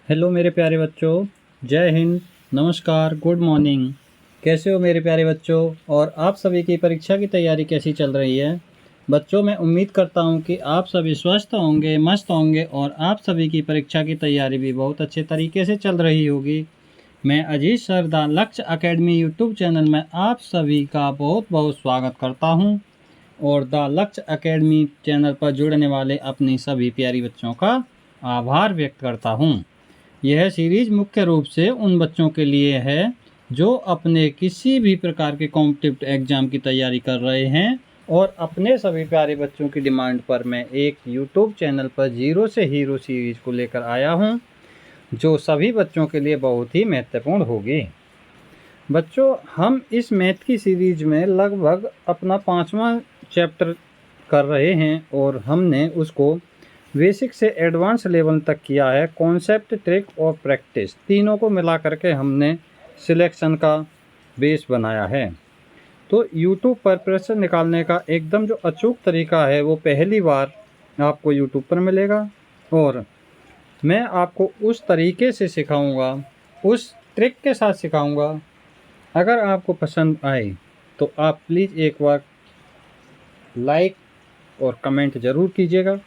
Hello मेरे प्यारे बच्चों, जय हिंद, नमस्कार, गुड मॉर्निंग। कैसे हो मेरे प्यारे बच्चों? और आप सभी की परीक्षा की तैयारी कैसी चल रही है? बच्चों, मैं उम्मीद करता हूं कि आप सभी स्वस्थ होंगे, मस्त होंगे और आप सभी की परीक्षा की तैयारी भी बहुत अच्छे तरीके से चल रही होगी। मैं अजीत सर द लक्ष्य अकेडमी यूट्यूब चैनल में आप सभी का बहुत बहुत स्वागत करता हूँ और द लक्ष्य अकेडमी चैनल पर जुड़ने वाले अपनी सभी प्यारी बच्चों का आभार व्यक्त करता हूँ। यह सीरीज मुख्य रूप से उन बच्चों के लिए है जो अपने किसी भी प्रकार के कॉम्पिटिटिव एग्जाम की तैयारी कर रहे हैं और अपने सभी प्यारे बच्चों की डिमांड पर मैं एक यूट्यूब चैनल पर जीरो से हीरो सीरीज को लेकर आया हूं, जो सभी बच्चों के लिए बहुत ही महत्वपूर्ण होगी। बच्चों, हम इस मैथ की सीरीज में लगभग अपना 5वां चैप्टर कर रहे हैं और हमने उसको बेसिक से एडवांस लेवल तक किया है। कॉन्सेप्ट, ट्रिक और प्रैक्टिस तीनों को मिला करके हमने सिलेक्शन का बेस बनाया है। तो YouTube पर प्रश्न निकालने का एकदम जो अचूक तरीका है वो पहली बार आपको YouTube पर मिलेगा और मैं आपको उस तरीके से सिखाऊंगा, उस ट्रिक के साथ सिखाऊंगा। अगर आपको पसंद आए तो आप प्लीज़ एक बार लाइक और कमेंट ज़रूर कीजिएगा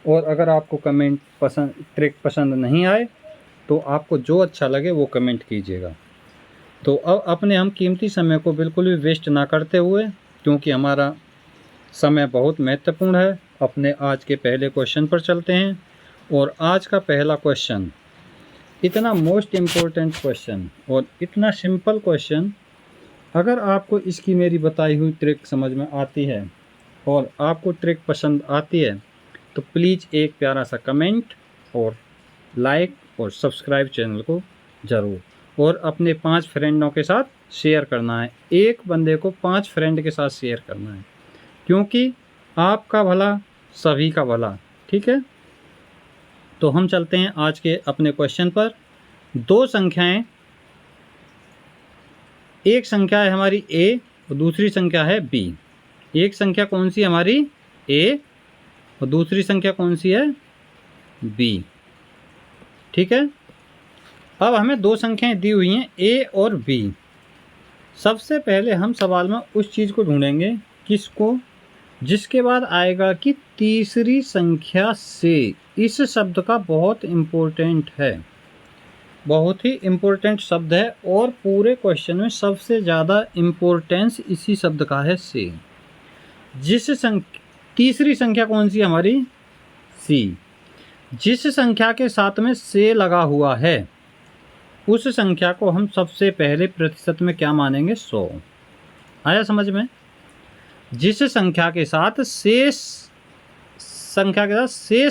और अगर आपको ट्रिक पसंद नहीं आए तो आपको जो अच्छा लगे वो कमेंट कीजिएगा। तो अब अपने हम कीमती समय को बिल्कुल भी वेस्ट ना करते हुए, क्योंकि हमारा समय बहुत महत्वपूर्ण है, अपने आज के पहले क्वेश्चन पर चलते हैं। और आज का पहला क्वेश्चन इतना मोस्ट इम्पोर्टेंट क्वेश्चन और इतना सिंपल क्वेश्चन, अगर आपको इसकी मेरी बताई हुई ट्रिक समझ में आती है और आपको ट्रिक पसंद आती है तो प्लीज़ एक प्यारा सा कमेंट और लाइक और सब्सक्राइब चैनल को ज़रूर, और अपने 5 फ्रेंडों के साथ शेयर करना है। एक बंदे को 5 फ्रेंड के साथ शेयर करना है, क्योंकि आपका भला सभी का भला। ठीक है, तो हम चलते हैं आज के अपने क्वेश्चन पर। दो संख्याएं, एक संख्या है हमारी a और दूसरी संख्या है b। एक संख्या कौन सी हमारी a और दूसरी संख्या कौन सी है b। ठीक है, अब हमें दो संख्याएं दी हुई हैं a और b। सबसे पहले हम सवाल में उस चीज़ को ढूंढेंगे, किसको, जिसके बाद आएगा कि तीसरी संख्या से। इस शब्द का बहुत इम्पोर्टेंट है, बहुत ही इम्पोर्टेंट शब्द है और पूरे क्वेश्चन में सबसे ज़्यादा इम्पोर्टेंस इसी शब्द का है, से। तीसरी संख्या कौन सी हमारी c। जिस संख्या के साथ में से लगा हुआ है उस संख्या को हम सबसे पहले प्रतिशत में क्या मानेंगे, 100। आया समझ में? जिस संख्या के साथ से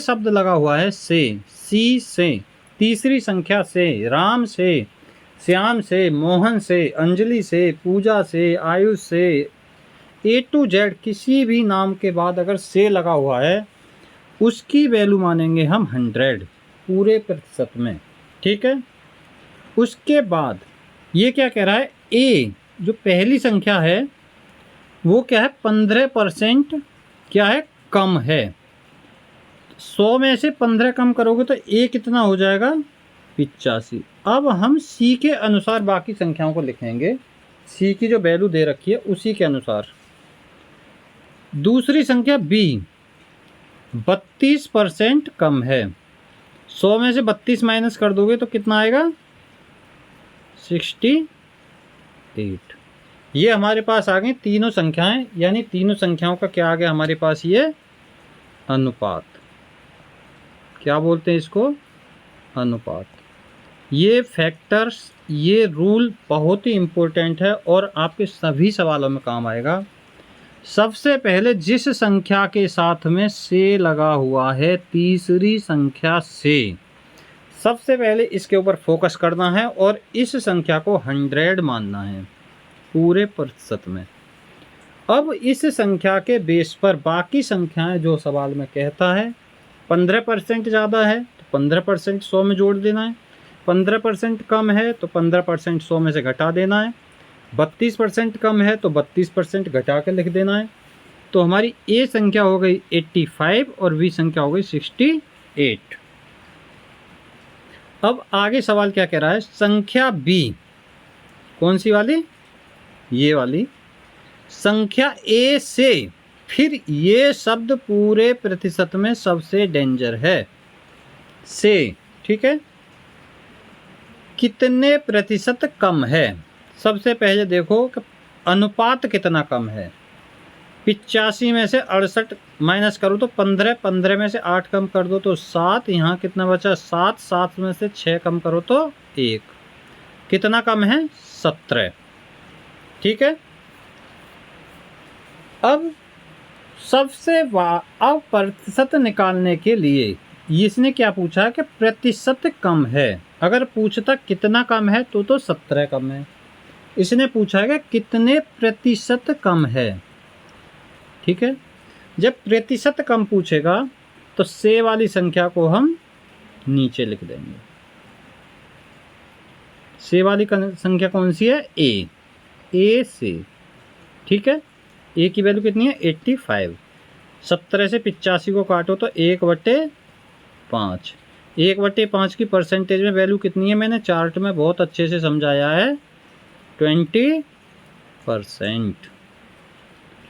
शब्द लगा हुआ है, से, सी से, तीसरी संख्या से, राम से, श्याम से, मोहन से, अंजलि से, पूजा से, आयुष से, A to Z किसी भी नाम के बाद अगर से लगा हुआ है उसकी वैल्यू मानेंगे हम 100 पूरे प्रतिशत में। ठीक है, उसके बाद ये क्या कह रहा है, A जो पहली संख्या है वो क्या है, 15% क्या है, कम है। 100 में से 15 कम करोगे तो A कितना हो जाएगा, 85। अब हम C के अनुसार बाकी संख्याओं को लिखेंगे, C की जो वैल्यू दे रखी है उसी के अनुसार। दूसरी संख्या B 32% कम है। 100 में से 32 माइनस कर दोगे तो कितना आएगा, 68। ये हमारे पास आ गई तीनों संख्याएं, यानी तीनों संख्याओं का क्या आ गया हमारे पास, ये अनुपात। क्या बोलते हैं इसको, अनुपात। ये फैक्टर्स, ये रूल बहुत ही इम्पोर्टेंट है और आपके सभी सवालों में काम आएगा। सबसे पहले जिस संख्या के साथ में से लगा हुआ है, तीसरी संख्या से, सबसे पहले इसके ऊपर फोकस करना है और इस संख्या को 100 मानना है पूरे प्रतिशत में। अब इस संख्या के बेस पर बाकी संख्याएं जो सवाल में कहता है, 15% ज़्यादा है तो 15% 100 में जोड़ देना है, 15% कम है तो 15% 100 में से घटा देना है, 32% कम है तो 32% घटा के लिख देना है। तो हमारी A संख्या हो गई 85 और B संख्या हो गई 68। अब आगे सवाल क्या कह रहा है, संख्या बी, कौन सी वाली, ये वाली, संख्या ए से फिर ये शब्द पूरे प्रतिशत में सबसे डेंजर है, से, ठीक है, कितने प्रतिशत कम है। सबसे पहले देखो कि अनुपात कितना कम है। 85 में से 68 माइनस करो तो 15, 15 में से 8 कम कर दो तो 7, यहाँ कितना बचा 7, 7 में से 6 कम करो तो 1, कितना कम है 17, ठीक है। अब अब प्रतिशत निकालने के लिए इसने क्या पूछा कि प्रतिशत कम है। अगर पूछता कितना कम है तो 17 कम है। इसने पूछा है कि कितने प्रतिशत कम है, ठीक है। जब प्रतिशत कम पूछेगा तो से वाली संख्या को हम नीचे लिख देंगे। से वाली संख्या कौन सी है, ए से, ठीक है। ए की वैल्यू कितनी है 85। 17 से 85 को काटो तो 1/5। 1/5 की परसेंटेज में वैल्यू कितनी है, मैंने चार्ट में बहुत अच्छे से समझाया है, 20%।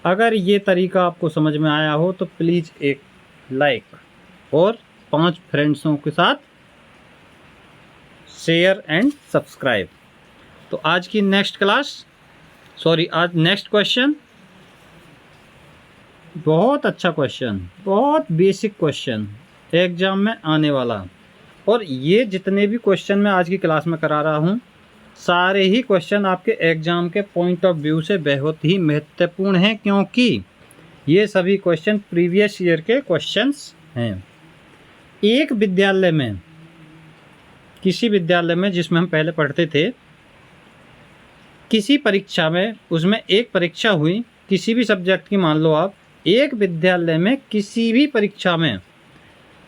अगर ये तरीका आपको समझ में आया हो तो प्लीज़ एक लाइक और 5 फ्रेंड्सों के साथ शेयर एंड सब्सक्राइब। तो आज की नेक्स्ट क्वेश्चन, बहुत अच्छा क्वेश्चन, बहुत बेसिक क्वेश्चन एग्जाम में आने वाला। और ये जितने भी क्वेश्चन मैं आज की क्लास में करा रहा हूँ, सारे ही क्वेश्चन आपके एग्जाम के पॉइंट ऑफ व्यू से बहुत ही महत्वपूर्ण हैं, क्योंकि ये सभी क्वेश्चन प्रीवियस ईयर के क्वेश्चंस हैं। एक विद्यालय में, किसी विद्यालय में जिसमें हम पहले पढ़ते थे, किसी परीक्षा में, उसमें एक परीक्षा हुई किसी भी सब्जेक्ट की, मान लो आप, एक विद्यालय में किसी भी परीक्षा में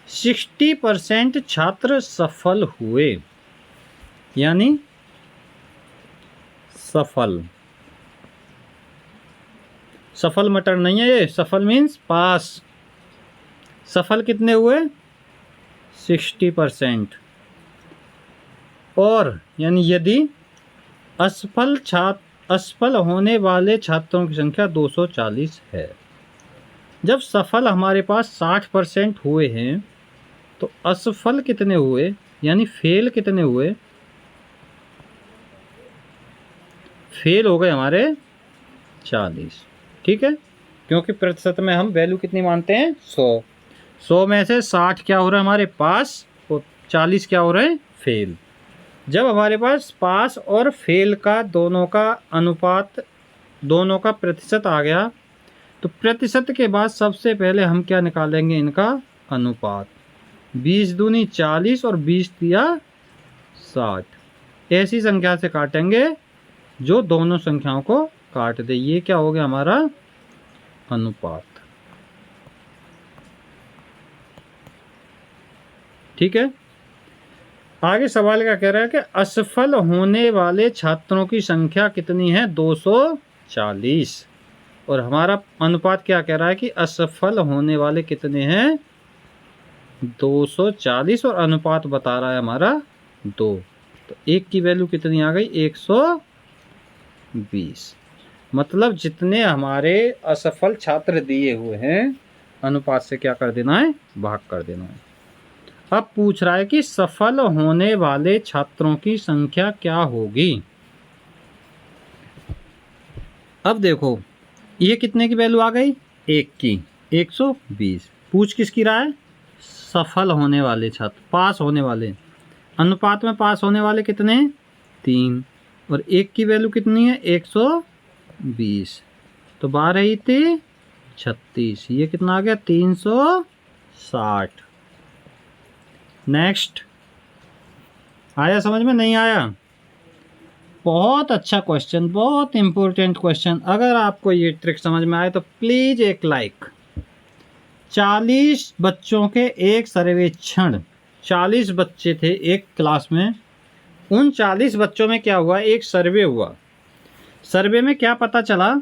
60% छात्र सफल हुए, यानी सफल मटर नहीं है ये, सफल मीन्स पास। सफल कितने हुए 60%। और यानी यदि असफल होने वाले छात्रों की संख्या 240 है। जब सफल हमारे पास 60% हुए हैं तो असफल कितने हुए, यानी फेल कितने हुए, फेल हो गए हमारे 40, ठीक है। क्योंकि प्रतिशत में हम वैल्यू कितनी मानते हैं 100। 100 में से 60 क्या हो रहा है हमारे पास और 40 क्या हो रहे हैं फेल। जब हमारे पास पास और फेल का दोनों का अनुपात, दोनों का प्रतिशत आ गया, तो प्रतिशत के बाद सबसे पहले हम क्या निकालेंगे, इनका अनुपात। 20 दूनी 40 और 20 दिया 60। ऐसी संख्या से काटेंगे जो दोनों संख्याओं को काट दे। ये क्या हो गया हमारा अनुपात, ठीक है। आगे सवाल क्या कह रहा है कि असफल होने वाले छात्रों की संख्या कितनी है 240, और हमारा अनुपात क्या कह रहा है कि असफल होने वाले कितने हैं 240, और अनुपात बता रहा है हमारा 2। तो 1 की वैल्यू कितनी आ गई 120। मतलब जितने हमारे असफल छात्र दिए हुए हैं, अनुपात से क्या कर देना है, भाग कर देना है। अब पूछ रहा है कि सफल होने वाले छात्रों की संख्या क्या होगी। अब देखो ये कितने की वैल्यू आ गई, 1 की, 120। पूछ किसकी रहा है, सफल होने वाले छात्र, पास होने वाले। अनुपात में पास होने वाले कितने 3, और 1 की वैल्यू कितनी है 120। तो 12 × 36, ये कितना आ गया 360। नेक्स्ट, आया समझ में, नहीं आया? बहुत अच्छा क्वेश्चन, बहुत इंपॉर्टेंट क्वेश्चन। अगर आपको ये ट्रिक समझ में आए तो प्लीज़ एक लाइक। 40 बच्चों के एक सर्वेक्षण, 40 बच्चे थे एक क्लास में। उन 40 बच्चों में क्या हुआ, एक सर्वे हुआ। सर्वे में क्या पता चला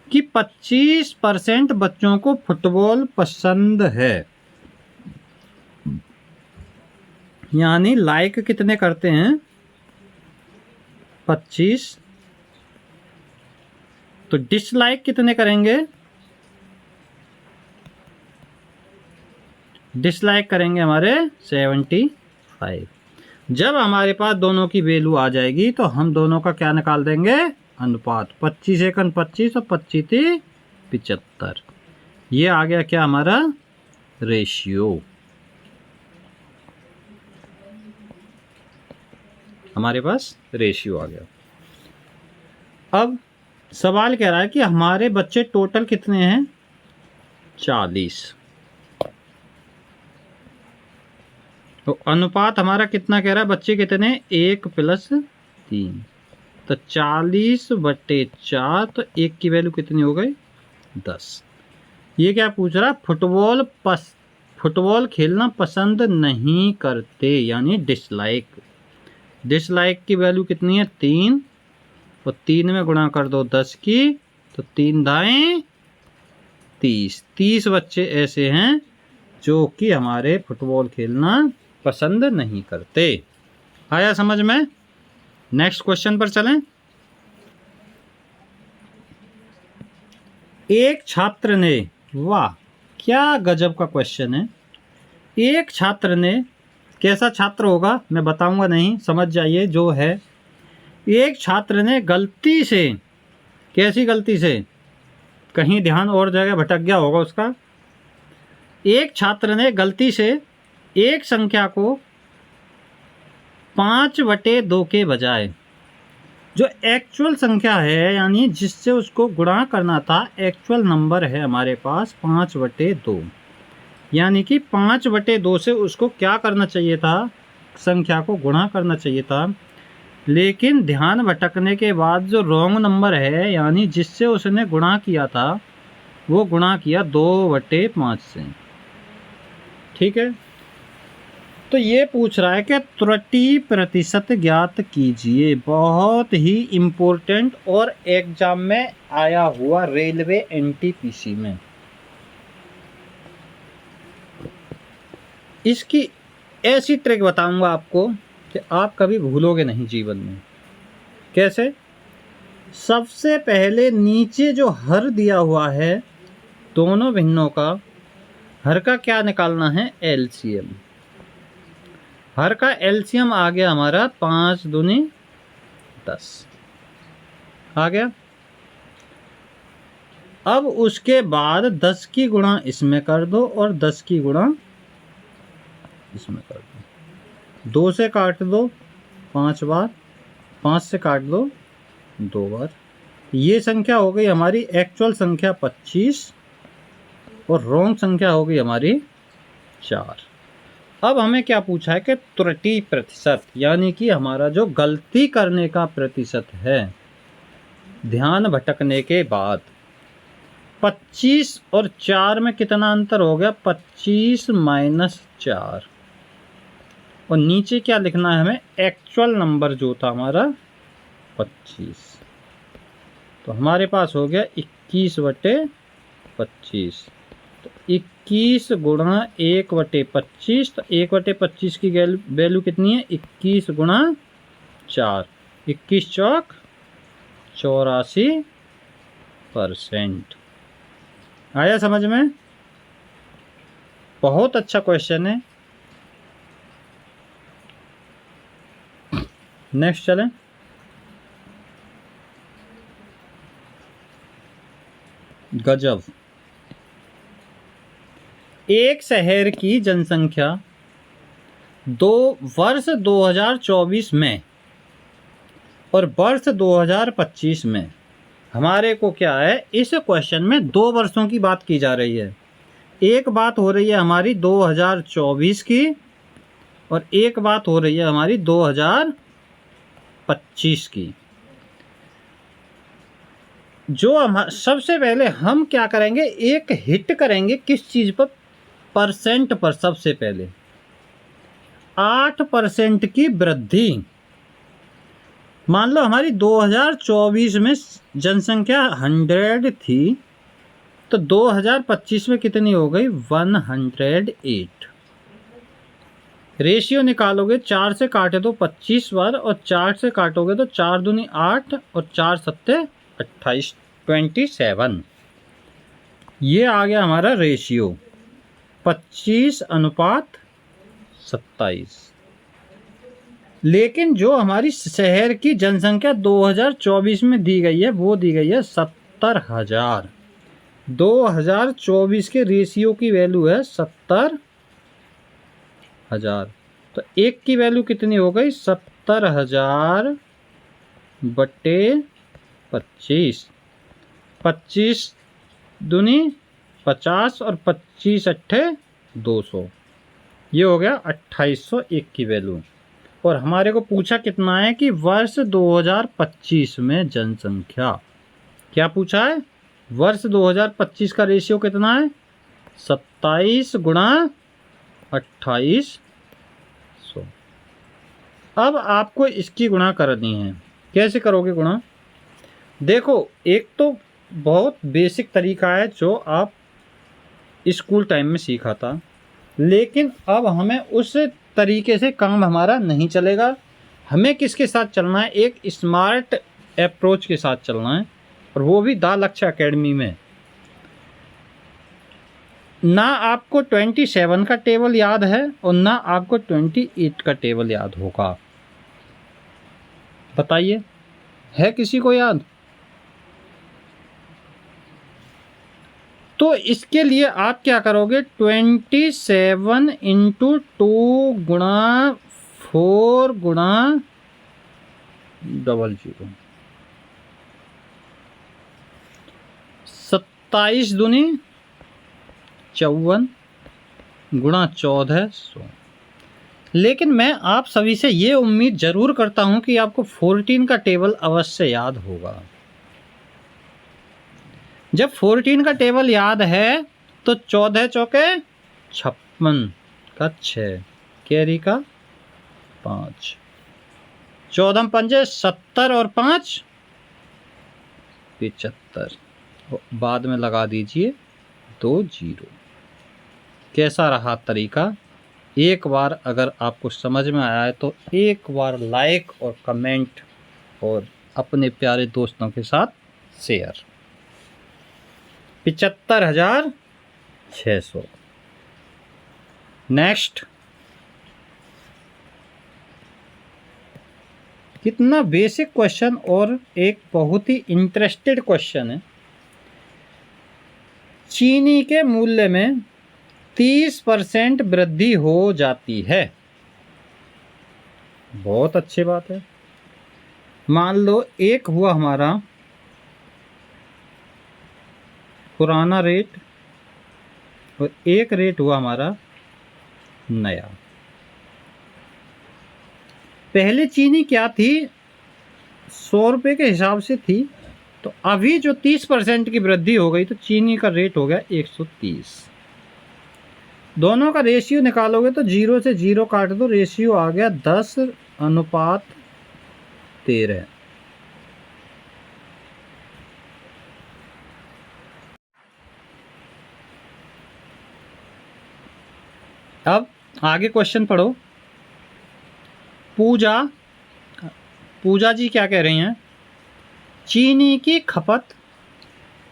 कि 25% बच्चों को फुटबॉल पसंद है। यानी लाइक कितने करते हैं 25, तो डिसलाइक कितने करेंगे, डिसलाइक करेंगे हमारे 75। जब हमारे पास दोनों की वैल्यू आ जाएगी तो हम दोनों का क्या निकाल देंगे, अनुपात। 25 एकन 25 और 25 75, ये आ गया क्या हमारा रेशियो। हमारे पास रेशियो आ गया। अब सवाल कह रहा है कि हमारे बच्चे टोटल कितने हैं 40, तो अनुपात हमारा कितना कह रहा है, बच्चे कितने 1 + 3, तो 40/4, तो 1 की वैल्यू कितनी हो गई 10। ये क्या पूछ रहा है, फुटबॉल खेलना पसंद नहीं करते, यानी डिसलाइक। डिसलाइक की वैल्यू कितनी है 3, और 3 में गुणा कर दो 10 की, तो 3 दाएं 30। 30 बच्चे ऐसे हैं जो कि हमारे फुटबॉल खेलना पसंद नहीं करते। आया समझ में। नेक्स्ट क्वेश्चन पर चलें। एक छात्र ने, वाह क्या गजब का क्वेश्चन है। एक छात्र ने, कैसा छात्र होगा मैं बताऊंगा नहीं, समझ जाइए जो है। एक छात्र ने गलती से, कैसी गलती से, कहीं ध्यान और जगह भटक गया होगा उसका। एक छात्र ने गलती से एक संख्या को 5/2 के बजाय, जो एक्चुअल संख्या है यानी जिससे उसको गुणा करना था, एक्चुअल नंबर है हमारे पास 5/2, यानी कि 5/2 से उसको क्या करना चाहिए था, संख्या को गुणा करना चाहिए था। लेकिन ध्यान भटकने के बाद जो रॉन्ग नंबर है, यानी जिससे उसने गुणा किया था, वो गुणा किया 2/5 से। ठीक है, तो ये पूछ रहा है कि त्रुटि प्रतिशत ज्ञात कीजिए। बहुत ही इम्पोर्टेंट और एग्जाम में आया हुआ, रेलवे एनटीपीसी में। इसकी ऐसी ट्रिक बताऊंगा आपको कि आप कभी भूलोगे नहीं जीवन में। कैसे? सबसे पहले नीचे जो हर दिया हुआ है दोनों भिन्नों का, हर का क्या निकालना है, एलसीएम। हर का एलसीएम आ गया हमारा 5 दूनी 10 आ गया। अब उसके बाद 10 की गुणा इसमें कर दो और 10 की गुणा इसमें कर दो। 2 से काट दो 5 बार, 5 से काट दो 2 बार। ये संख्या हो गई हमारी एक्चुअल संख्या 25 और रॉन्ग संख्या हो गई हमारी 4। अब हमें क्या पूछा है कि त्रुटि प्रतिशत, यानी कि हमारा जो गलती करने का प्रतिशत है ध्यान भटकने के बाद। 25 और 4 में कितना अंतर हो गया, 25 - 4। और नीचे क्या लिखना है हमें, एक्चुअल नंबर जो था हमारा 25। तो हमारे पास हो गया 21/25। तो 21 गुणा 1/25, तो 1/25 की वैल्यू कितनी है, 21 गुणा 4, 21 चौक 84%। आया समझ में। बहुत अच्छा क्वेश्चन है। नेक्स्ट चलें। गजब। एक शहर की जनसंख्या वर्ष 2024 में और वर्ष 2025 में, हमारे को क्या है इस क्वेश्चन में 2 वर्षों की बात की जा रही है। एक बात हो रही है हमारी 2024 की और एक बात हो रही है हमारी 2025 की। जो हम सबसे पहले हम क्या करेंगे, एक हिट करेंगे किस चीज़ पर, परसेंट पर। सबसे पहले 8% की वृद्धि। मान लो हमारी 2024 में जनसंख्या 100 थी, तो 2025 में कितनी हो गई, 108। रेशियो निकालोगे 4 से काटे तो 25 बार, और 4 से काटोगे तो 4 दूनी 8 और 4 सत्ते 28, 27। ये आ गया हमारा रेशियो 25:27। लेकिन जो हमारी शहर की जनसंख्या 2024 में दी गई है वो दी गई है 70,000। 2024 के रेशियो की वैल्यू है 70,000। तो एक की वैल्यू कितनी हो गई? 70,000 बटे 25। 25 दूनी 50 और 25 अट्ठे 200। ये हो गया 2801 की वैल्यू। और हमारे को पूछा कितना है कि वर्ष 2025 में जनसंख्या, क्या पूछा है? वर्ष 2025 का रेशियो कितना है? 27 गुणा 2800। अब आपको इसकी गुणा करनी है। कैसे करोगे गुणा? देखो, एक तो बहुत बेसिक तरीका है जो आप स्कूल टाइम में सीखा था, लेकिन अब हमें उस तरीके से काम हमारा नहीं चलेगा। हमें किसके साथ चलना है? एक स्मार्ट अप्रोच के साथ चलना है, और वो भी द लक्ष्य एकेडमी में। ना आपको 27 का टेबल याद है और ना आपको 28 का टेबल याद होगा। बताइए, है किसी को याद? तो इसके लिए आप क्या करोगे? 27 इंटू 2 गुणा 4 गुणा 00, 27 दूनी 54 गुणा 1400। लेकिन मैं आप सभी से ये उम्मीद जरूर करता हूं कि आपको 14 का टेबल अवश्य याद होगा। जब 14 का टेबल याद है तो 14 चौके 56 का 6, कैरी का 5, 14 पंजे 70 और 5 75। बाद में लगा दीजिए 2 0। कैसा रहा तरीका? एक बार अगर आपको समझ में आया है तो एक बार लाइक और कमेंट और अपने प्यारे दोस्तों के साथ शेयर। 75,600। नेक्स्ट, कितना बेसिक क्वेश्चन और एक बहुत ही इंटरेस्टेड क्वेश्चन है। चीनी के मूल्य में 30% वृद्धि हो जाती है। बहुत अच्छी बात है। मान लो एक हुआ हमारा पुराना रेट और एक रेट हुआ हमारा नया। पहले चीनी क्या थी? 100 रुपये के हिसाब से थी, तो अभी जो 30% की वृद्धि हो गई तो चीनी का रेट हो गया 130। दोनों का रेशियो निकालोगे तो 0 से 0 काट दो, रेशियो आ गया 10:13। अब आगे क्वेश्चन पढ़ो। पूजा जी क्या कह रही हैं? चीनी की खपत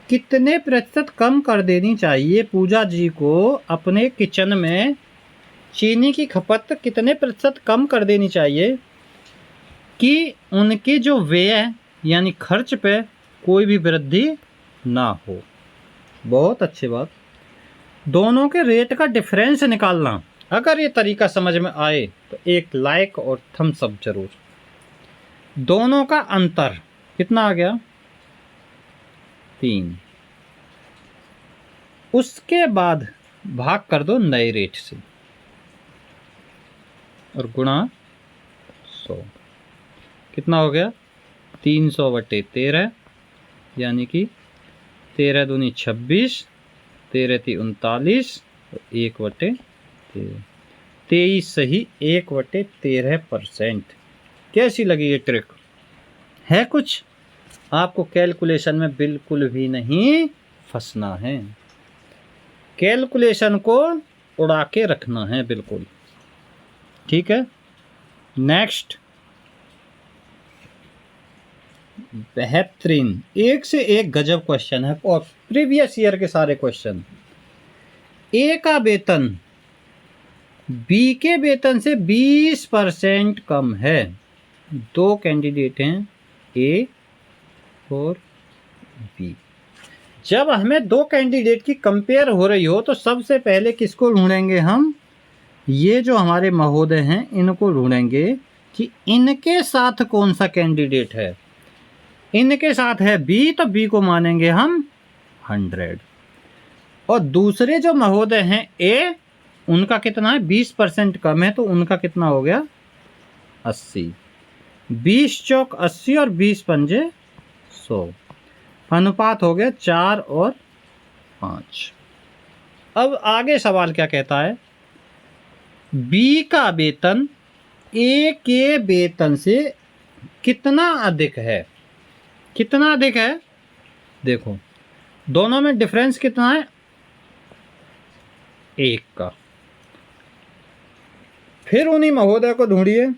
कितने प्रतिशत कम कर देनी चाहिए? पूजा जी को अपने किचन में चीनी की खपत कितने प्रतिशत कम कर देनी चाहिए कि उनकी जो व्यय यानी खर्च पे कोई भी वृद्धि ना हो। बहुत अच्छी बात। दोनों के रेट का डिफरेंस निकालना, अगर ये तरीका समझ में आए तो एक लाइक और थम्स अप जरूर। दोनों का अंतर कितना आ गया? 3। उसके बाद भाग कर दो नए रेट से और गुणा 100। कितना हो गया? 300/13, यानी कि 13 दूनी 26, 13 × 39 और 1/13। 23 सही 1/13%। कैसी लगी ये ट्रिक? है कुछ? आपको कैलकुलेशन में बिल्कुल भी नहीं फंसना है, कैलकुलेशन को उड़ा के रखना है बिल्कुल। ठीक है। नेक्स्ट, बेहतरीन, एक से एक गजब क्वेश्चन है और प्रीवियस ईयर के सारे क्वेश्चन। ए का वेतन बी के वेतन से 20% कम है। दो कैंडिडेट हैं, ए और बी। जब हमें दो कैंडिडेट की कंपेयर हो रही हो तो सबसे पहले किसको ढूंढेंगे हम? ये जो हमारे महोदय हैं इनको ढूंढेंगे कि इनके साथ कौन सा कैंडिडेट है। इनके साथ है बी, तो बी को मानेंगे हम 100। और दूसरे जो महोदय हैं ए, उनका कितना है? 20% कम है, तो उनका कितना हो गया? 80। 20 चौक 80 और 20 पंजे 100। अनुपात हो गया 4 और 5। अब आगे सवाल क्या कहता है? बी का वेतन ए के वेतन से कितना अधिक है? कितना अधिक है? देखो, दोनों में डिफरेंस कितना है? 1 का। फिर उन्हीं महोदय को ढूंढिए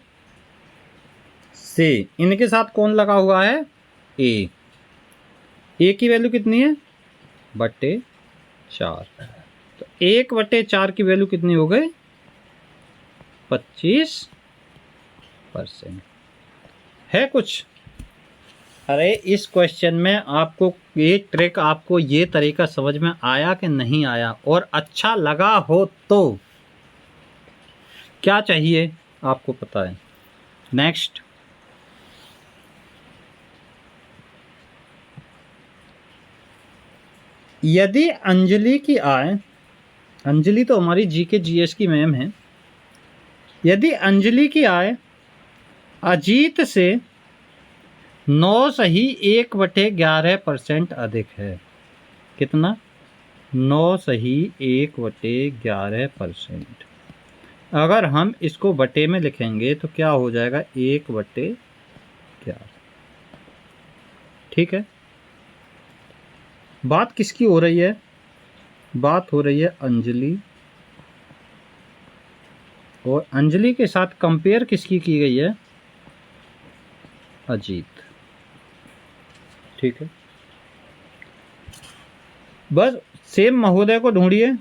से, इनके साथ कौन लगा हुआ है? ए। ए की वैल्यू कितनी है? बट्टे 4। तो 1/4 की वैल्यू कितनी हो गई? 25% है कुछ। अरे इस क्वेश्चन में आपको ये ट्रिक, आपको ये तरीका समझ में आया कि नहीं आया? और अच्छा लगा हो तो क्या चाहिए आपको पता है। नेक्स्ट, यदि अंजलि की आय, अंजलि तो हमारी जीके जीएस की मैम है, यदि अंजलि की आय अजीत से 9.1/11% अधिक है। कितना? 9.1/11%। अगर हम इसको बटे में लिखेंगे तो क्या हो जाएगा? 1/11। ठीक है। बात किसकी हो रही है? बात हो रही है अंजलि, और अंजलि के साथ कंपेयर किसकी की गई है? अजीत। ठीक है। बस सेम महोदय को ढूंढिए,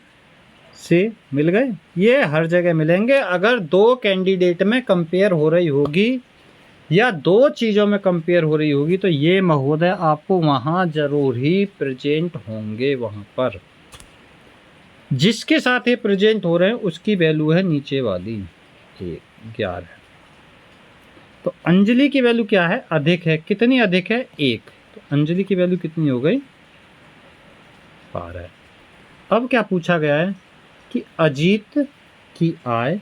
से मिल गए। ये हर जगह मिलेंगे। अगर दो कैंडिडेट में कंपेयर हो रही होगी या दो चीज़ों में कंपेयर हो रही होगी तो ये महोदय आपको वहाँ जरूर ही प्रेजेंट होंगे। वहाँ पर जिसके साथ ये प्रेजेंट हो रहे हैं उसकी वैल्यू है नीचे वाली 11। तो अंजलि की वैल्यू क्या है? अधिक है। कितनी अधिक है? 1। तो अंजलि की वैल्यू कितनी हो गई? 12। अब क्या पूछा गया है कि अजीत की आय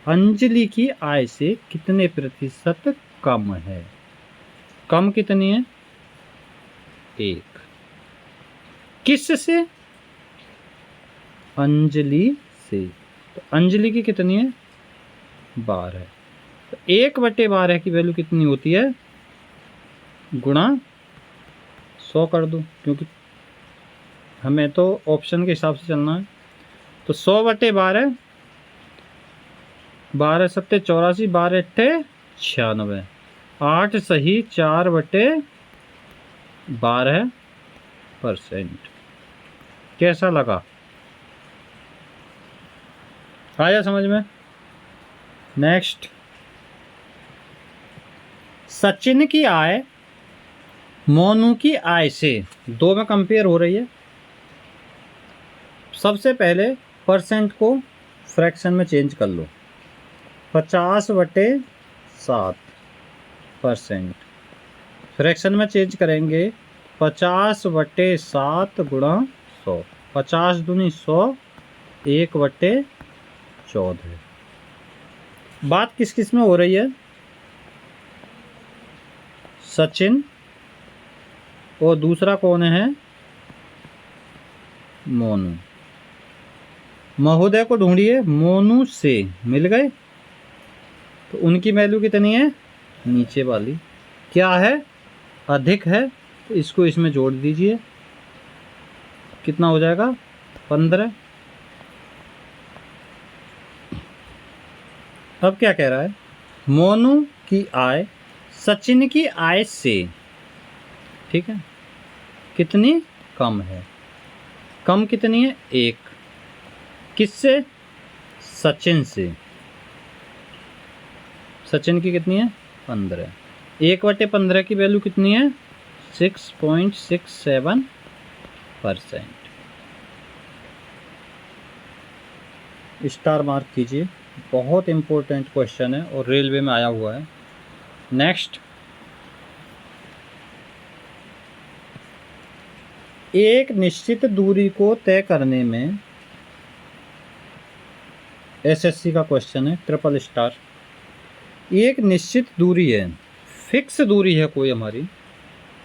अंजलि की आय से कितने प्रतिशत कम है? कम कितनी है? 1। किस से? अंजलि से। तो अंजलि की कितनी है? 12। तो 1/12 की वैल्यू कितनी होती है? गुणा 100 कर दो, क्योंकि हमें तो ऑप्शन के हिसाब से चलना है। तो 100/12, 12 सत्ते 84, 12 अट्ठे 96, 8 सही 4/12%। कैसा लगा? आया समझ में? नेक्स्ट, सचिन की आय मोनू की आय से दो में कंपेयर हो रही है। सबसे पहले परसेंट को फ्रैक्शन में चेंज कर लो। 50/7%। फ्रैक्शन में चेंज करेंगे 50/7 गुणा 100। 50 दूनी 100, 1/14। बात किस किस में हो रही है? सचिन, और दूसरा कौन है? मोनू। महोदय को ढूंढिए। मोनू से मिल गए। तो उनकी वैल्यू कितनी है? नीचे वाली। क्या है? अधिक है। तो इसको इसमें जोड़ दीजिए। कितना हो जाएगा? 15। अब क्या कह रहा है, मोनू की आय सचिन की आय से, ठीक है, कितनी कम है। कम कितनी है, 1। किससे, सचिन से। सचिन की कितनी है, 15। 1/15 की वैल्यू कितनी है, 6.67%। स्टार मार्क कीजिए, बहुत इंपॉर्टेंट क्वेश्चन है और रेलवे में आया हुआ है। नेक्स्ट, एक निश्चित दूरी को तय करने में, एसएससी का क्वेश्चन है, ट्रिपल स्टार। एक निश्चित दूरी है, फिक्स दूरी है कोई हमारी,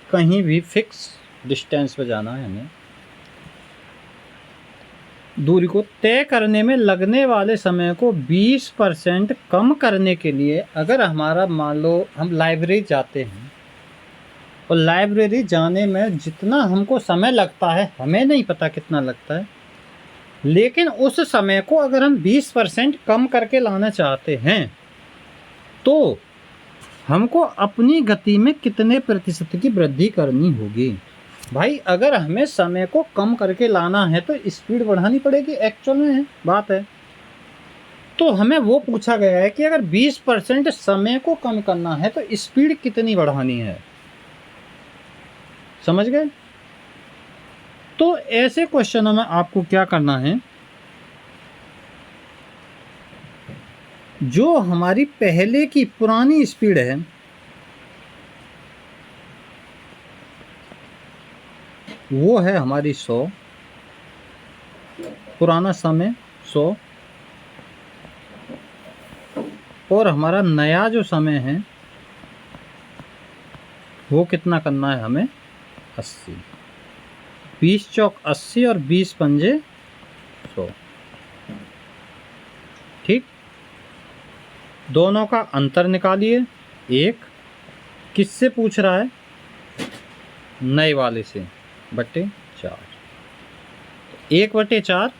कहीं भी फिक्स डिस्टेंस पे जाना है हमें। दूरी को तय करने में लगने वाले समय को 20% कम करने के लिए, अगर हमारा मान लो हम लाइब्रेरी जाते हैं और लाइब्रेरी जाने में जितना हमको समय लगता है हमें नहीं पता कितना लगता है, लेकिन उस समय को अगर हम 20% कम करके लाना चाहते हैं तो हमको अपनी गति में कितने प्रतिशत की वृद्धि करनी होगी। भाई अगर हमें समय को कम करके लाना है तो स्पीड बढ़ानी पड़ेगी, एक्चुअल में है बात है। तो हमें वो पूछा गया है कि अगर 20% समय को कम करना है तो स्पीड कितनी बढ़ानी है, समझ गए। तो ऐसे क्वेश्चनों में आपको क्या करना है, जो हमारी पहले की पुरानी स्पीड है वो है हमारी 100, पुराना समय 100, और हमारा नया जो समय है वो कितना करना है हमें, 80। 20 चौक 80 और 20 पंजे 100, ठीक। दोनों का अंतर निकालिए। 1 किससे पूछ रहा है, नए वाले से, बटे 4। 1/4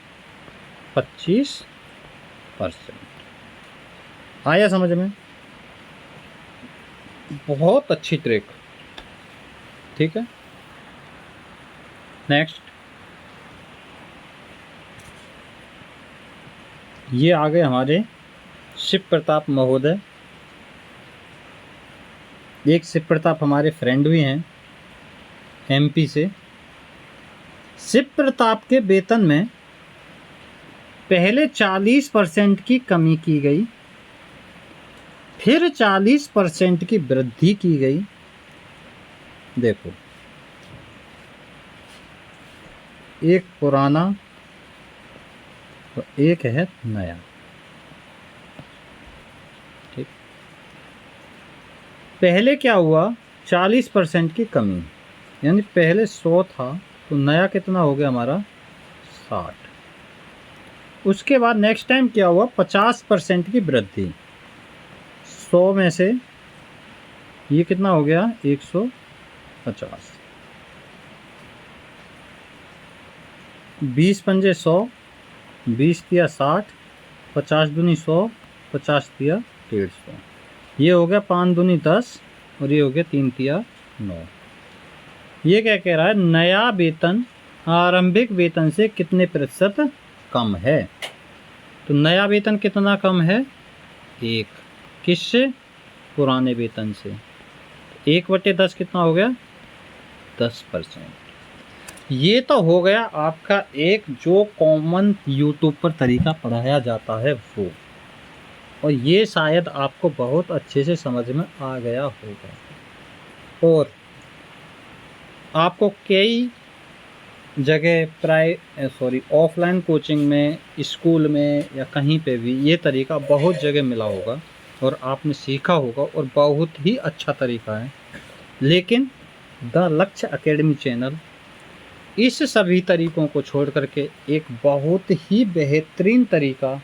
25%। आया समझ में, बहुत अच्छी ट्रिक, ठीक है। नेक्स्ट, ये आ गए हमारे शिव प्रताप महोदय। एक शिव प्रताप हमारे फ्रेंड भी हैं एमपी से। शिव प्रताप के वेतन में पहले 40% की कमी की गई, फिर 40% की वृद्धि की गई। देखो, एक पुराना और एक है नया, ठीक। पहले क्या हुआ, 40% की कमी, यानी पहले 100 था तो नया कितना हो गया हमारा, 60। उसके बाद नेक्स्ट टाइम क्या हुआ, 50% की वृद्धि। 100 में से ये कितना हो गया, 150। 20 पंजे 100, 20 दिया 60, 50 दूनी 100, 50 दिया 150। ये हो गया 5 दूनी 10 और ये हो गया 3 दिया 9। ये क्या कह रहा है, नया वेतन आरंभिक वेतन से कितने प्रतिशत कम है। तो नया वेतन कितना कम है, 1। किससे, पुराने वेतन से। 1/10 कितना हो गया, 10%। ये तो हो गया आपका एक जो कॉमन यूट्यूब पर तरीका पढ़ाया जाता है वो, और ये शायद आपको बहुत अच्छे से समझ में आ गया होगा। और आपको कई जगह ऑफलाइन कोचिंग में, स्कूल में या कहीं पे भी ये तरीका बहुत जगह मिला होगा और आपने सीखा होगा और बहुत ही अच्छा तरीका है। लेकिन द लक्ष्य एकेडमी चैनल इस सभी तरीकों को छोड़ करके एक बहुत ही बेहतरीन तरीका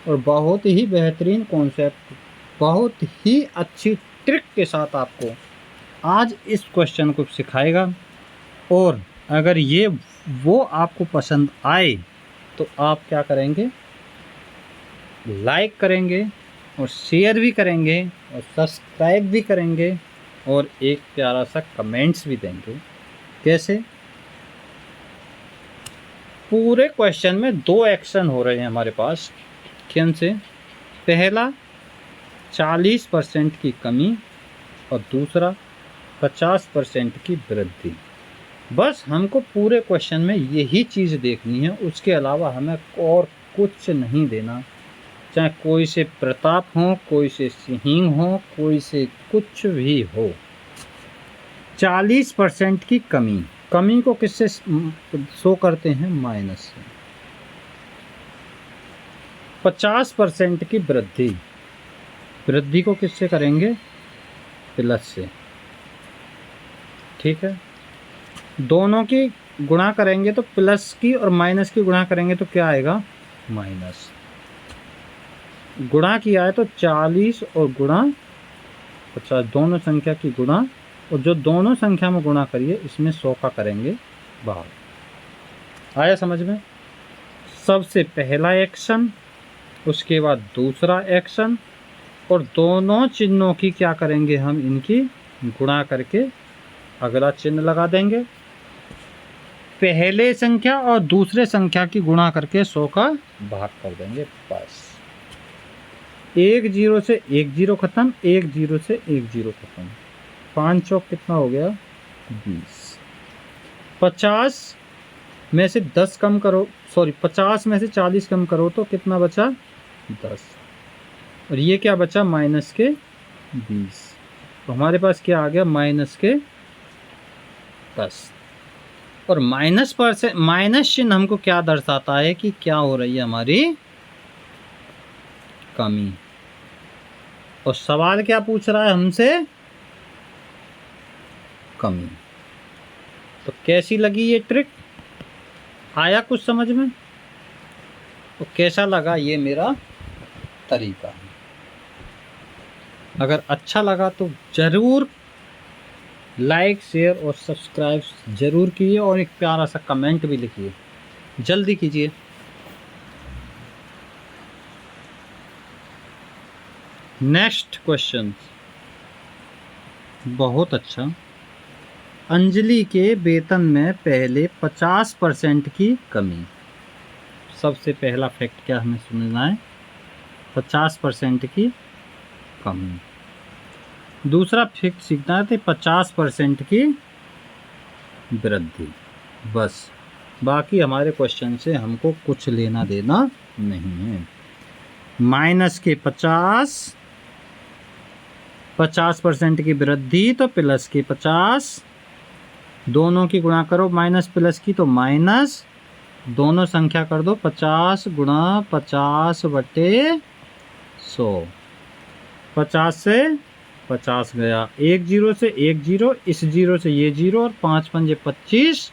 और बहुत ही बेहतरीन कॉन्सेप्ट, बहुत ही अच्छी ट्रिक के साथ आपको आज इस क्वेश्चन को सिखाएगा। और अगर ये वो आपको पसंद आए तो आप क्या करेंगे, लाइक करेंगे और शेयर भी करेंगे और सब्सक्राइब भी करेंगे और एक प्यारा सा कमेंट्स भी देंगे। कैसे? पूरे क्वेश्चन में 2 एक्शन हो रहे हैं हमारे पास। कौन से? पहला 40% की कमी और दूसरा 50% की वृद्धि। बस हमको पूरे क्वेश्चन में यही चीज़ देखनी है, उसके अलावा हमें और कुछ नहीं देना। चाहे कोई से प्रताप हो, कोई से सिंह हो, कोई से कुछ भी हो। 40% की कमी, कमी को किससे शो करते हैं? माइनस से। 50% की वृद्धि, वृद्धि को किससे करेंगे? प्लस से। ठीक है, दोनों की गुणा करेंगे तो प्लस की और माइनस की गुणा करेंगे तो क्या आएगा? माइनस। गुणा किया है तो 40 और गुणा 50, दोनों संख्या की गुणा, और जो दोनों संख्या में गुणा करिए इसमें 100 का करेंगे बाहर। आया समझ में? सबसे पहला एक्शन, उसके बाद दूसरा एक्शन, और दोनों चिन्हों की क्या करेंगे हम? इनकी गुणा करके अगला चिन्ह लगा देंगे। पहले संख्या और दूसरे संख्या की गुणा करके 100 का भाग कर देंगे। बस 1 0 से 1 0 खत्म, 1 0 से 1 0 खत्म। 5 चौक कितना हो गया? 20। 50 में से 10 कम करो, सॉरी 50 में से 40 कम करो तो कितना बचा? 10। और ये क्या बचा? माइनस के 20। तो हमारे पास क्या आ गया? माइनस के 10। और माइनस चिन्ह हमको क्या दर्शाता है कि क्या हो रही है? हमारी कमी। और सवाल क्या पूछ रहा है हमसे? कमी। तो कैसी लगी ये ट्रिक? आया कुछ समझ में? तो कैसा लगा ये मेरा तरीका? अगर अच्छा लगा तो जरूर लाइक, शेयर और सब्सक्राइब जरूर कीजिए, और एक प्यारा सा कमेंट भी लिखिए, जल्दी कीजिए। नेक्स्ट क्वेश्चन बहुत अच्छा। अंजलि के वेतन में पहले 50% की कमी। सबसे पहला फैक्ट क्या हमें समझना है? 50% की कमी। दूसरा फैक्ट सीखना है 50% की वृद्धि। बस, बाकी हमारे क्वेश्चन से हमको कुछ लेना देना नहीं है। माइनस के 50% की वृद्धि तो प्लस के 50, दोनों की गुणा करो माइनस प्लस की तो माइनस, दोनों संख्या कर दो 50 गुणा 50 बटे 100। 50 से 50 गया, 1 0 से 1 0, इस 0 से ये 0, और 5 पंजे 25,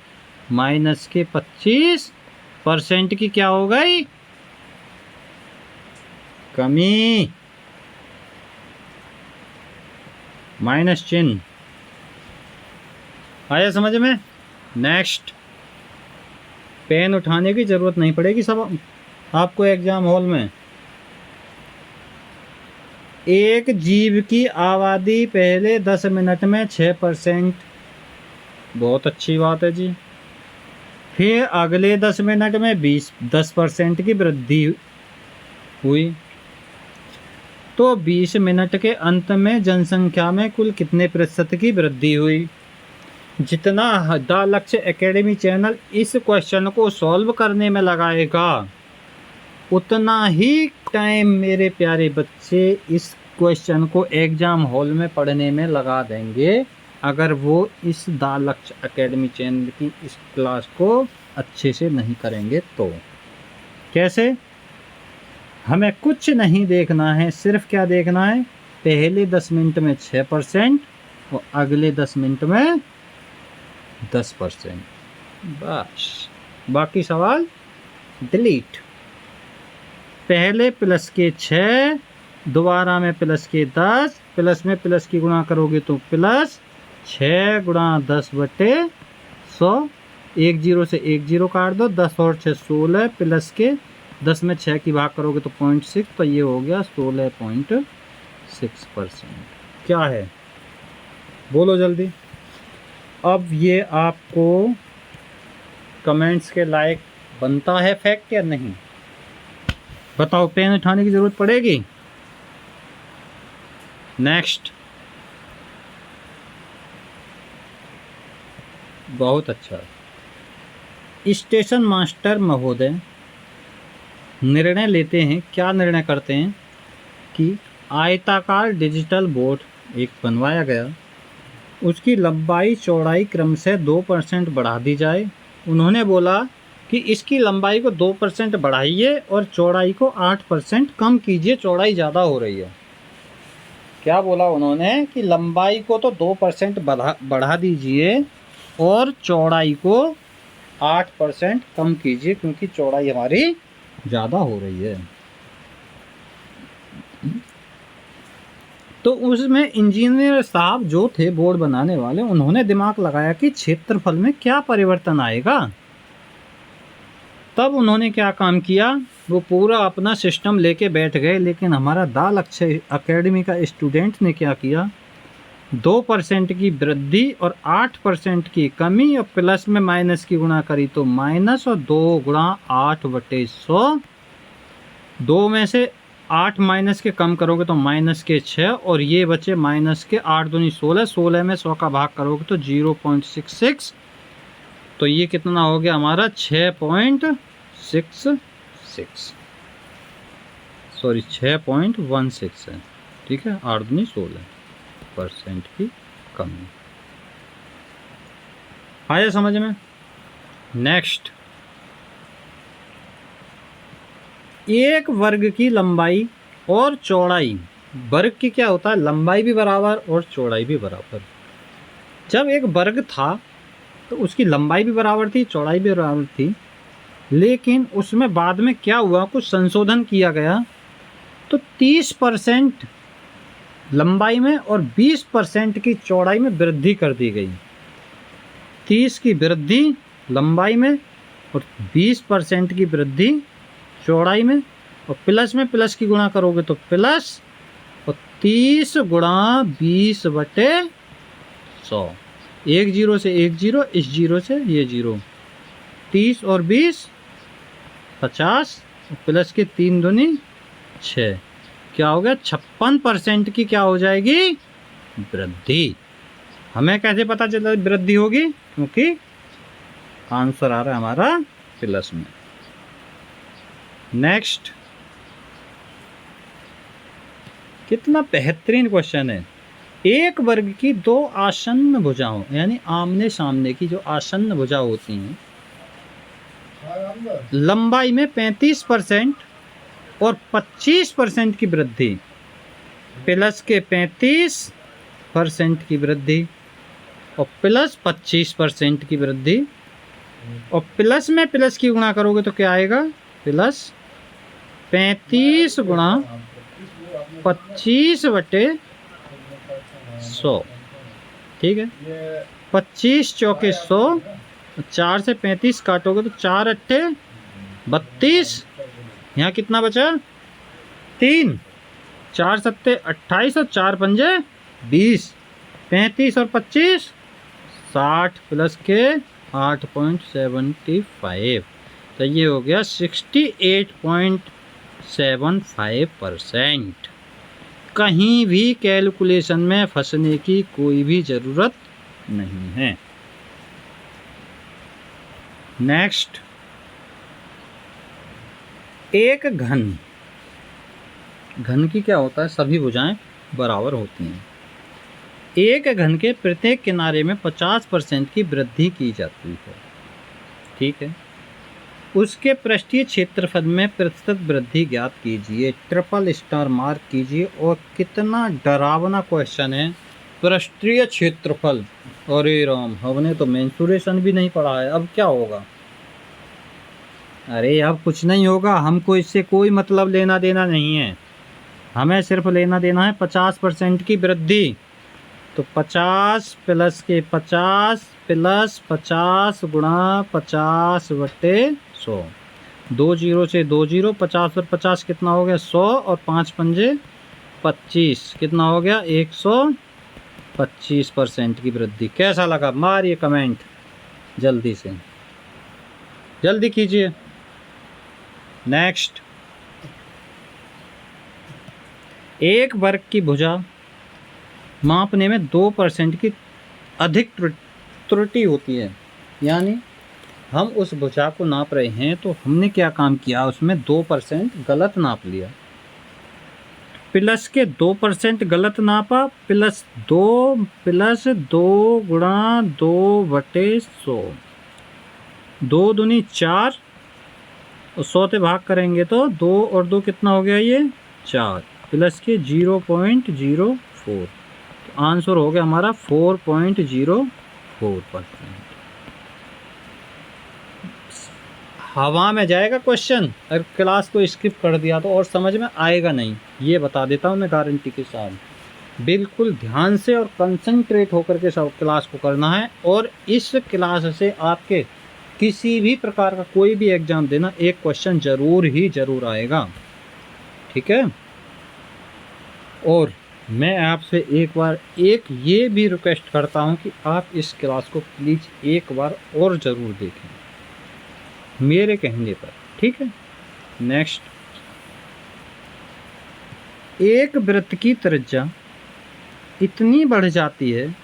माइनस के 25% की क्या हो गई? कमी। माइनस चिन्ह आया समझ में? नेक्स्ट, पेन उठाने की जरूरत नहीं पड़ेगी सब आपको एग्जाम हॉल में। एक जीव की आबादी पहले 10 मिनट में 6%, बहुत अच्छी बात है जी। फिर अगले 10 मिनट में 10% की वृद्धि हुई, तो 20 मिनट के अंत में जनसंख्या में कुल कितने प्रतिशत की वृद्धि हुई? जितना द लक्ष्य एकेडमी चैनल इस क्वेश्चन को सॉल्व करने में लगाएगा, उतना ही टाइम मेरे प्यारे बच्चे इस क्वेश्चन को एग्जाम हॉल में पढ़ने में लगा देंगे, अगर वो इस द लक्ष्य एकेडमी चैनल की इस क्लास को अच्छे से नहीं करेंगे तो। कैसे? हमें कुछ नहीं देखना है, सिर्फ क्या देखना है? पहले 10 मिनट में 6% और अगले 10 मिनट में 10%। बस, बाकी सवाल डिलीट। पहले प्लस के 6, दोबारा में प्लस के 10, प्लस में प्लस की गुणा करोगे तो प्लस 6 गुणा 10 बटे 100, 1 0 से 1 0 काट दो, 10 और 6 16, प्लस के 10 में 6 की भाग करोगे तो 0.6, तो ये हो गया 16.6%। क्या है बोलो जल्दी। अब ये आपको कमेंट्स के लायक बनता है फैक्ट या नहीं, बताओ। पेन उठाने की ज़रूरत पड़ेगी। नेक्स्ट, बहुत अच्छा। स्टेशन मास्टर महोदय निर्णय लेते हैं, क्या निर्णय करते हैं कि आयताकार डिजिटल बोर्ड एक बनवाया गया, उसकी लंबाई चौड़ाई क्रमशः 2% बढ़ा दी जाए। उन्होंने बोला कि इसकी लंबाई को 2% बढ़ाइए और चौड़ाई को 8% कम कीजिए, चौड़ाई ज़्यादा हो रही है। क्या बोला उन्होंने कि लंबाई को तो 2% बढ़ा दीजिए और चौड़ाई को 8% कम कीजिए, क्योंकि चौड़ाई हमारी ज़्यादा हो रही है। तो उसमें इंजीनियर साहब जो थे बोर्ड बनाने वाले, उन्होंने दिमाग लगाया कि क्षेत्रफल में क्या परिवर्तन आएगा। तब उन्होंने क्या काम किया, वो पूरा अपना सिस्टम लेके बैठ गए। लेकिन हमारा दाल अक्षय एकेडमी का स्टूडेंट ने क्या किया, 2% की वृद्धि और 8% की कमी और प्लस में माइनस की गुणा करी तो माइनस, और 2 गुणा 8/100। 2 में से 8 माइनस के कम करोगे तो माइनस के 6, और ये बचे माइनस के 8 दूनी 16। 16 में 100 का भाग करोगे तो 0.66, तो ये कितना हो गया हमारा 6.66, सॉरी 6.16 है। ठीक है, 8 दूनी 16% की कमी। आया समझ में। नेक्स्ट, एक वर्ग की लंबाई और चौड़ाई, वर्ग की क्या होता है, लंबाई भी बराबर और चौड़ाई भी बराबर। जब एक वर्ग था तो उसकी लंबाई भी बराबर थी, चौड़ाई भी बराबर थी, लेकिन उसमें बाद में क्या हुआ, कुछ संशोधन किया गया, तो 30% लंबाई में और 20% की चौड़ाई में वृद्धि कर दी गई। 30 की वृद्धि लंबाई में और 20% की वृद्धि चौड़ाई में, और प्लस में प्लस की गुणा करोगे तो प्लस, और 30 गुणा 20/100। एक जीरो से एक जीरो, इस जीरो से ये जीरो, 30 और 20 50, प्लस के 3 दूनी 6, क्या हो गया 56% की क्या हो जाएगी, वृद्धि। हमें कैसे पता चला वृद्धि होगी, क्योंकि आंसर आ रहा है हमारा प्लस में। नेक्स्ट, कितना बेहतरीन क्वेश्चन है। एक वर्ग की 2 आसन्न भुजाओं, यानी आमने सामने की जो आसन्न भुजा होती हैं, लंबाई में 35% और 25% की वृद्धि, प्लस के 35% की वृद्धि और प्लस 25% की वृद्धि, और प्लस में प्लस की गुणा करोगे तो क्या आएगा, प्लस 35 गुणा 25/100। ठीक है, 25 चौके 100, 4 से 35 काटोगे तो 4 अट्ठे 32, यहाँ कितना बचा 3, 4 सत्ते 28 और 4 पंजे 20, 35 और 25 60, प्लस के 8.75, तो ये हो गया 68.75%। कहीं भी कैलकुलेशन में फंसने की कोई भी ज़रूरत नहीं है। नेक्स्ट, एक घन की क्या होता है, सभी भुजाएं बराबर होती हैं। एक घन के प्रत्येक किनारे में 50% की वृद्धि की जाती है। ठीक है, उसके पृष्ठीय क्षेत्रफल में प्रतिशत वृद्धि ज्ञात कीजिए। ट्रिपल स्टार मार्क कीजिए। और कितना डरावना क्वेश्चन है, पृष्ठीय क्षेत्रफल। अरे राम, हमने तो मेंसुरेशन भी नहीं पढ़ा है, अब क्या होगा। अरे अब कुछ नहीं होगा, हमको इससे कोई मतलब लेना देना नहीं है। हमें सिर्फ लेना देना है 50% की वृद्धि। तो 50 प्लस के 50 प्लस 50 गुणा 50/100, 2 जीरो से 2 जीरो, 50 और 50 कितना हो गया 100 और 5 पंजे 25 कितना हो गया 125% की वृद्धि। कैसा लगा मारिए कमेंट जल्दी से, जल्दी कीजिए। नेक्स्ट, एक वर्ग की भुजा मापने में 2% की अधिक त्रुटि होती है, यानी हम उस भुजा को नाप रहे हैं तो हमने क्या काम किया, उसमें 2% गलत नाप लिया। प्लस के 2% गलत नापा, प्लस 2 गुणा 2/100, 2 दूनी 4 और 100 से भाग करेंगे तो 2 और 2 कितना हो गया ये 4, प्लस के 0.04, तो आंसर हो गया हमारा 4.04%। हवा में जाएगा क्वेश्चन, अगर क्लास को स्किप कर दिया तो और समझ में आएगा नहीं, ये बता देता हूँ मैं गारंटी के साथ। बिल्कुल ध्यान से और कंसंट्रेट होकर के सब क्लास को करना है, और इस क्लास से आपके किसी भी प्रकार का कोई भी एग्जाम देना एक क्वेश्चन जरूर आएगा, ठीक है। और मैं आपसे एक बार ये भी रिक्वेस्ट करता हूँ कि आप इस क्लास को प्लीज़ एक बार और ज़रूर देखें मेरे कहने पर, ठीक है। नेक्स्ट, एक वृत्त की त्रिज्या इतनी बढ़ जाती है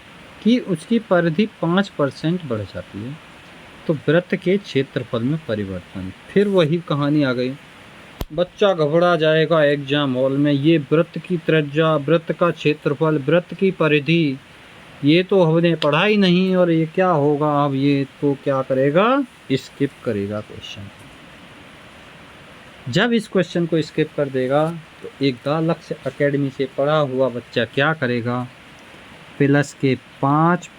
कि उसकी परिधि 5% बढ़ जाती है, तो वृत्त के क्षेत्रफल में परिवर्तन। फिर वही कहानी आ गई, बच्चा घबरा जाएगा एग्जाम हॉल में, ये वृत्त की त्रिज्या, वृत्त का क्षेत्रफल, वृत्त की परिधि, ये तो हमने पढ़ा ही नहीं, और ये क्या होगा, अब ये तो क्या करेगा, स्किप करेगा क्वेश्चन। जब इस क्वेश्चन को स्किप कर देगा तो एक द लक्ष्य एकेडमी से पढ़ा हुआ बच्चा क्या करेगा, प्लस के 5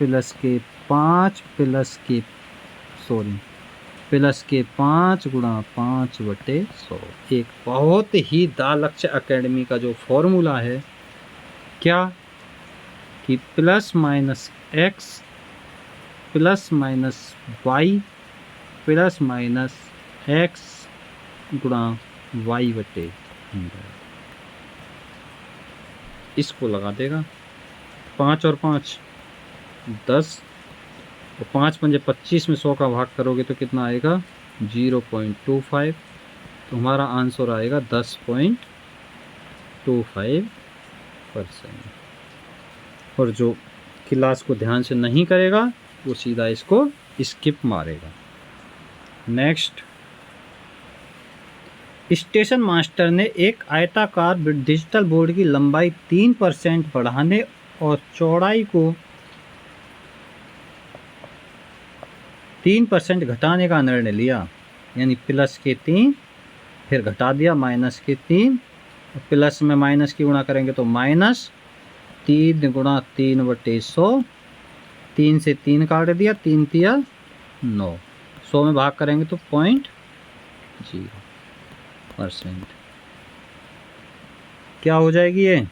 गुणा 5/100, एक बहुत ही द लक्ष्य एकेडमी का जो फॉर्मूला है क्या, कि plus minus x plus minus y plus minus x गुणा y/100, इसको लगा देगा। 5 और 5 10, और 5 पंजे 25 में 100 का भाग करोगे तो कितना आएगा 0.25, तो हमारा आंसर आएगा 10.25%। और जो क्लास को ध्यान से नहीं करेगा वो सीधा इसको स्किप मारेगा। नेक्स्ट, स्टेशन मास्टर ने एक आयताकार डिजिटल बोर्ड की लंबाई 3% बढ़ाने और चौड़ाई को 3% घटाने का निर्णय लिया, यानी प्लस के 3 फिर घटा दिया माइनस के 3, प्लस में माइनस की गुणा करेंगे तो -3 गुणा 3/100, 3 से 3 काट दिया, 3 तिया 9, 100 में भाग करेंगे तो 0.0%। क्या हो जाएगी ये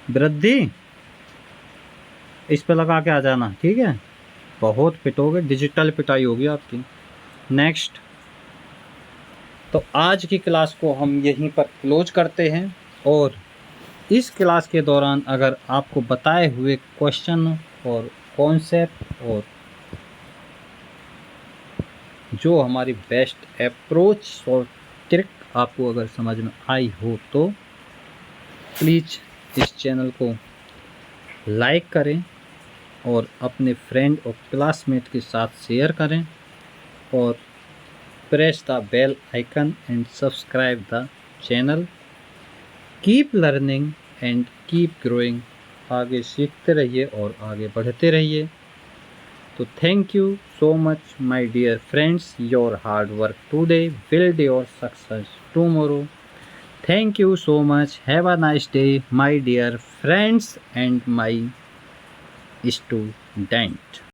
वृद्धि, इस पे लगा के आ जाना, ठीक है। बहुत पिटोगे, डिजिटल पिटाई होगी आपकी। नेक्स्ट, तो आज की क्लास को हम यहीं पर क्लोज करते हैं, और इस क्लास के दौरान अगर आपको बताए हुए क्वेश्चन और कॉन्सेप्ट और जो हमारी बेस्ट अप्रोच और ट्रिक आपको अगर समझ में आई हो तो प्लीज़ इस चैनल को लाइक करें और अपने फ्रेंड और क्लासमेट के साथ शेयर करें, और press the bell icon and subscribe the channel. Keep learning and keep growing, आगे सीखते रहिए और आगे बढ़ते रहिए। तो thank you so much my dear friends, your hard work today build your success tomorrow. Thank you so much, have a nice day my dear friends and my student.